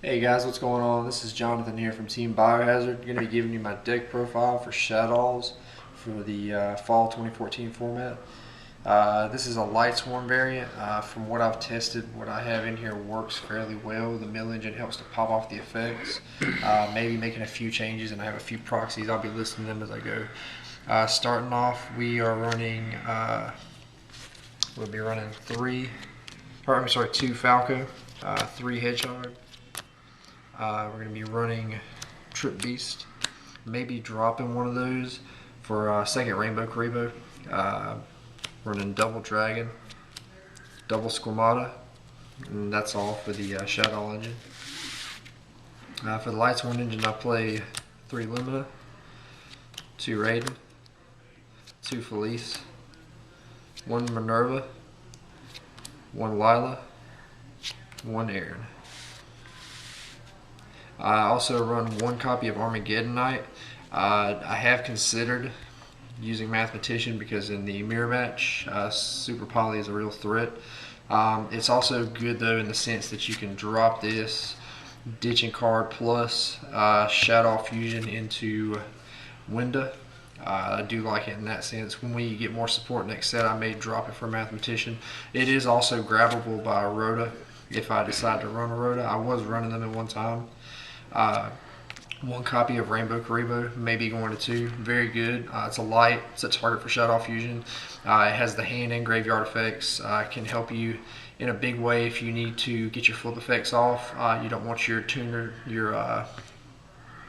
Hey guys, what's going on? This is Jonathan here from Team Biohazard. I'm going to be giving you my deck profile for shaddolls for the fall 2014 format. This is a lightsworn variant. From what I've tested, what I have in here works fairly well. The mill engine helps to pop off the effects. Maybe making a few changes, and I have a few proxies. I'll be listing them as I go. Starting off, we'll be running two Falco, three Hedgehog. We're going to be running Trip Beast, maybe dropping one of those for second Rainbow Karibo. Running Double Dragon, Double Squamata, and that's all for the Shaddoll engine. For the lightsworn engine, I play 3 Lumina, 2 Raiden, 2 Felice, 1 Minerva, 1 Lila, 1 Aaron. I also run 1 copy of Armageddon Knight. I have considered using Mathematician because in the mirror match, Super Poly is a real threat. It's also good though in the sense that you can drop this ditching card plus Shadow Fusion into Winda. I do like it in that sense. When we get more support next set, I may drop it for Mathematician. It is also grabbable by a Rhoda if I decide to run a Rhoda. I was running them at one time. 1 copy of Rainbow Karibo, maybe going to 2. Very good. It's a light. It's a target for Shadow Fusion. It has the hand and graveyard effects. Can help you in a big way if you need to get your flip effects off. You don't want your tuner, your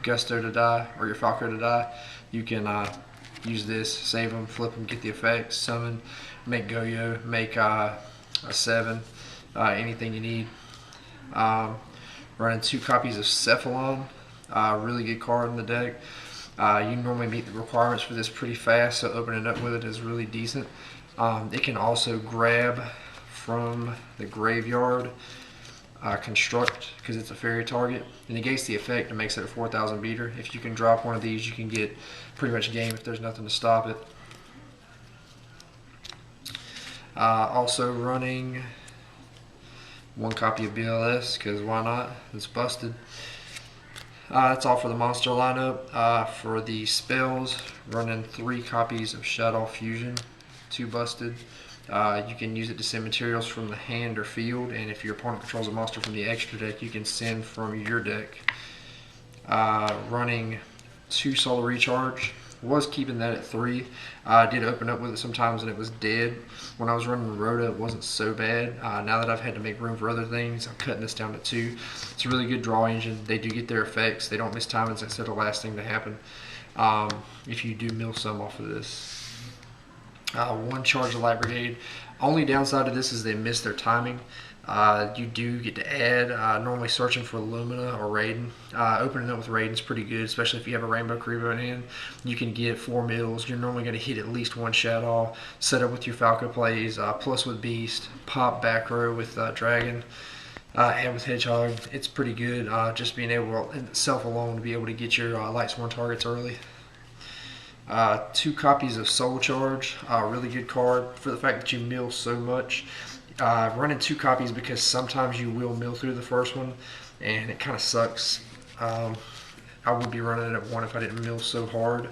Gusto to die, or your Falco to die. You can use this, save them, flip them, get the effects, summon, make Goyo, make a 7, anything you need. Running 2 copies of Cephalon, really good card in the deck. You normally meet the requirements for this pretty fast, so opening up with it is really decent. It can also grab from the graveyard, construct, because it's a fairy target. It negates the effect and makes it a 4,000 beater. If you can drop one of these, you can get pretty much game if there's nothing to stop it. Also running 1 copy of BLS, because why not? It's busted. That's all for the monster lineup. For the spells, running 3 copies of Shadow Fusion, 2 busted. You can use it to send materials from the hand or field, and if your opponent controls a monster from the extra deck, you can send from your deck. Running 2 Solar Recharge. Was keeping that at 3. I did open up with it sometimes and it was dead. When I was running Rhoda, it wasn't so bad. Now that I've had to make room for other things, I'm cutting this down to 2. It's a really good draw engine. They do get their effects. They don't miss timings. That's the last thing to happen if you do mill some off of this. 1 Charge of Light Brigade. Only downside to this is they miss their timing. You do get to add, normally searching for Lumina or Raiden. Opening up with Raiden is pretty good, especially if you have a Rainbow Karibo in hand. You can get 4 mills. You're normally going to hit at least 1 Shadow. Set up with your Falco plays, plus with Beast. Pop back row with Dragon. And with Hedgehog. It's pretty good, just being able, in itself alone, to be able to get your lightsworn targets early. 2 copies of Soul Charge, really good card for the fact that you mill so much. Running 2 copies because sometimes you will mill through the first one, and it kind of sucks. I would be running it at 1 if I didn't mill so hard.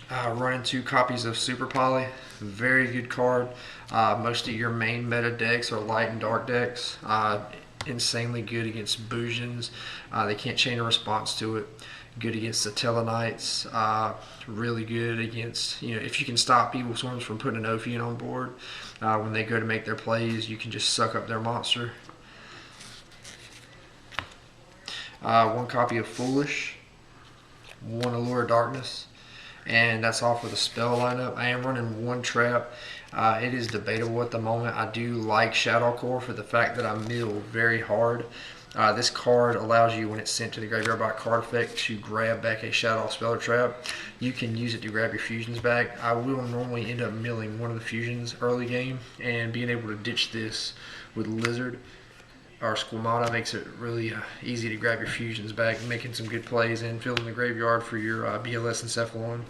Running 2 copies of Super Poly, very good card. Most of your main meta decks are light and dark decks. Insanely good against Bujins. They can't chain a response to it. Good against the Telenites. Really good against, if you can stop Evil Swarms from putting an Ophion on board. When they go to make their plays, you can just suck up their monster. 1 copy of Foolish. 1 Allure of Darkness. And that's all for the spell lineup. I am running 1 trap. It is debatable at the moment. I do like Shadow Core for the fact that I mill very hard. This card allows you, when it's sent to the graveyard by card effect, to grab back a Shadow spell or trap. You can use it to grab your fusions back. I will normally end up milling one of the fusions early game, and being able to ditch this with Lizard or Squamata makes it really easy to grab your fusions back, making some good plays and filling the graveyard for your BLS and Cephalon.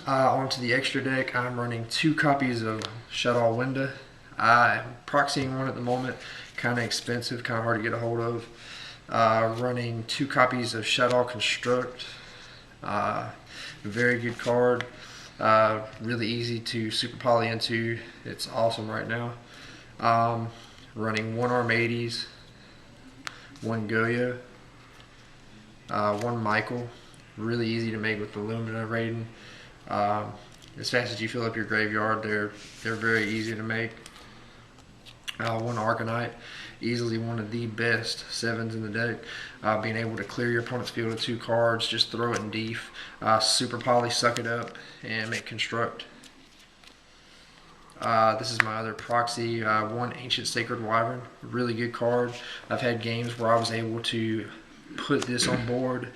Onto the extra deck, I'm running 2 copies of Shadow Winda. I'm proxying one at the moment kind of expensive, kind of hard to get a hold of. Running 2 copies of Shaddoll Construct. Very good card. Really easy to super poly into. It's awesome right now. Running 1 Armades, 1 Goyo, 1 Michael. Really easy to make with the Lumina rating. As fast as you fill up your graveyard, they're very easy to make. 1 Arcanite, easily one of the best 7s in the deck. Being able to clear your opponent's field of 2 cards, just throw it in deef, super poly, suck it up, and make construct. This is my other proxy, 1 Ancient Sacred Wyvern, really good card. I've had games where I was able to put this on board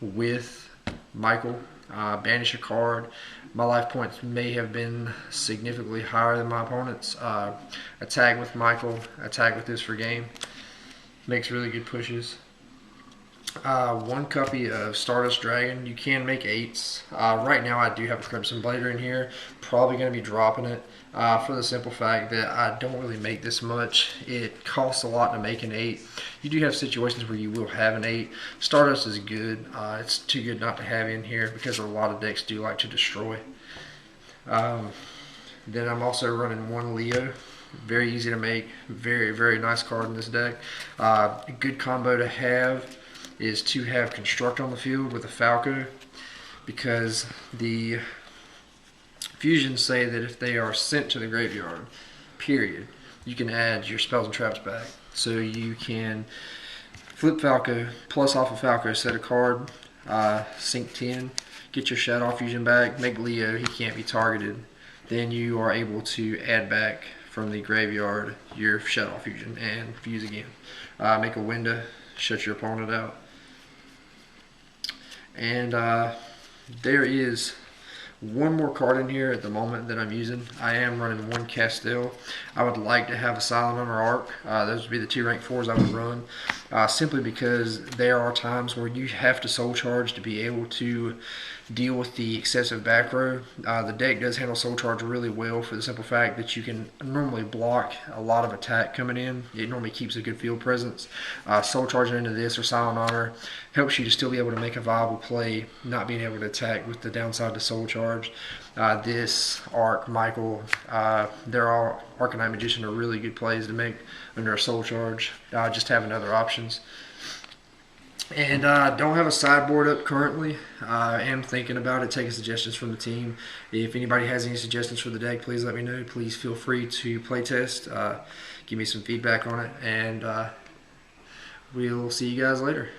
with Michael, banish a card. My life points may have been significantly higher than my opponent's. Attack with Michael, attack with this for game. Makes really good pushes. 1 copy of Stardust Dragon. You can make 8s. Right now I do have a Crimson Blader in here. Probably going to be dropping it for the simple fact that I don't really make this much. It costs a lot to make an 8. You do have situations where you will have an 8. Stardust is good. It's too good not to have in here because a lot of decks do like to destroy. Then I'm also running 1 Leo. Very easy to make. Very, very nice card in this deck. A good combo to have is to have Construct on the field with a Falco, because the fusions say that if they are sent to the graveyard, period, you can add your spells and traps back. So you can flip Falco, plus off of Falco, set a card, sink 10, get your Shadow fusion back, make Leo, he can't be targeted. Then you are able to add back from the graveyard your Shadow fusion and fuse again. Make a window, shut your opponent out. And there is 1 more card in here at the moment that I'm using. I am running 1 Castell. I would like to have a Silent or Arc. Those would be the 2 rank 4s I would run. Simply because there are times where you have to soul charge to be able to deal with the excessive back row. The deck does handle soul charge really well for the simple fact that you can normally block a lot of attack coming in. It normally keeps a good field presence. Soul charging into this or Silent Honor helps you to still be able to make a viable play, not being able to attack with the downside to soul charge. This, Arc, Michael, they're all, Arcanite Magician are really good plays to make under a soul charge. Just having other options. And I don't have a sideboard up currently. I am thinking about it, taking suggestions from the team. If anybody has any suggestions for the deck, please let me know. Please feel free to playtest, give me some feedback on it, and we'll see you guys later.